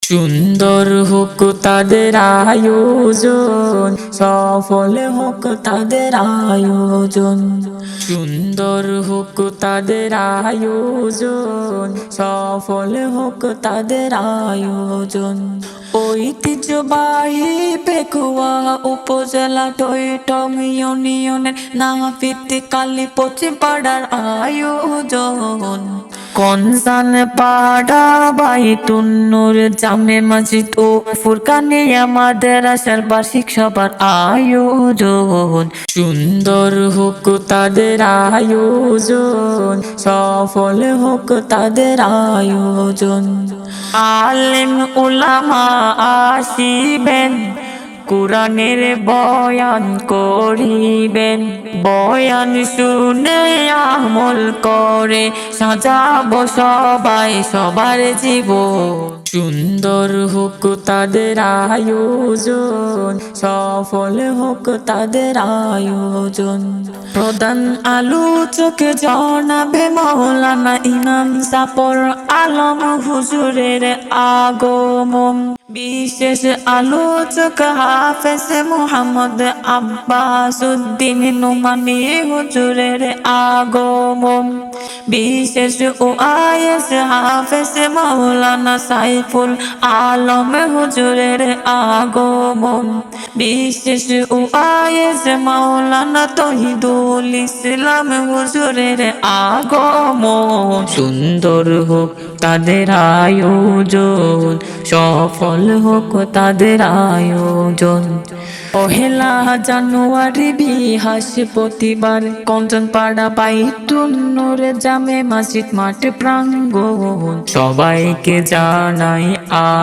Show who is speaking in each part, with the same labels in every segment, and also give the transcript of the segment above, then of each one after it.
Speaker 1: সুন্দর হোক তাদের আয়োজন, সফল হোক তাদের আয়োজন। সুন্দর হোক তাদের আয়োজন, সফল হোক তাদের আয়োজন। ঐতিহ্যবাহী পেকুয়া উপজেলা টয়টং ইউনিয়নের নাফিত কালীপচি পাড়ার আয়োজন। কনসান পাড়া বাইতুন্নুর জামে মসজিদ ও ফুরকানিয়া মাদ্রাসার বার্ষিক সভার আয়োজন। সুন্দর হোক তাদের আয়োজন, সফল হোক তাদের আয়োজন। আলেম উলামা আসিবেন, কুরআনের বয়ান করিবেন। বয়ান শুনে আমল করে সাজাবো সবাই সবার জীবন। সুন্দর হোক তাদের আয়োজন, সফল হোক তাদের আয়োজন। প্রধান আলোচক জনাবে মাওলানা ইমাম জাফর আলম হুজুরের আগমন। বিশেষ আলোচক হাফেজ মুহাম্মদ আব্বাস উদ্দিন নোমানী হুজুরের আগমন। বিশেষ ওয়াইজ হাফেজ মাওলানা সাইফুল আলম হুজুরের আগমন। বিশেষ ওয়াইজ মাওলানা তহিদুল ইসলাম হুজুরের আগমন। সুন্দর হোক তাদের আয়োজন, সফল হোক তাদের আয়োজন। পহেলা জানুয়ারি বৃহস্পতিবার কঞ্চনপাড়া বাইতুন্নুর জামে মসজিদ মাঠ প্রাঙ্গণ। সবাইকে জানাই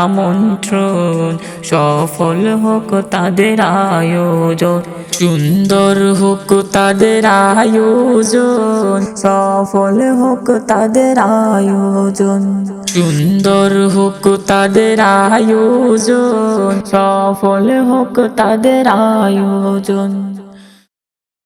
Speaker 1: আমন্ত্রণ, সফল হোক তাদের আয়োজন। সুন্দর হোক তাদের আয়োজন, সফল হোক তাদের আয়োজন। সুন্দর হোক তাদের আয়োজন, সফল হোক তাদের আয়োজন।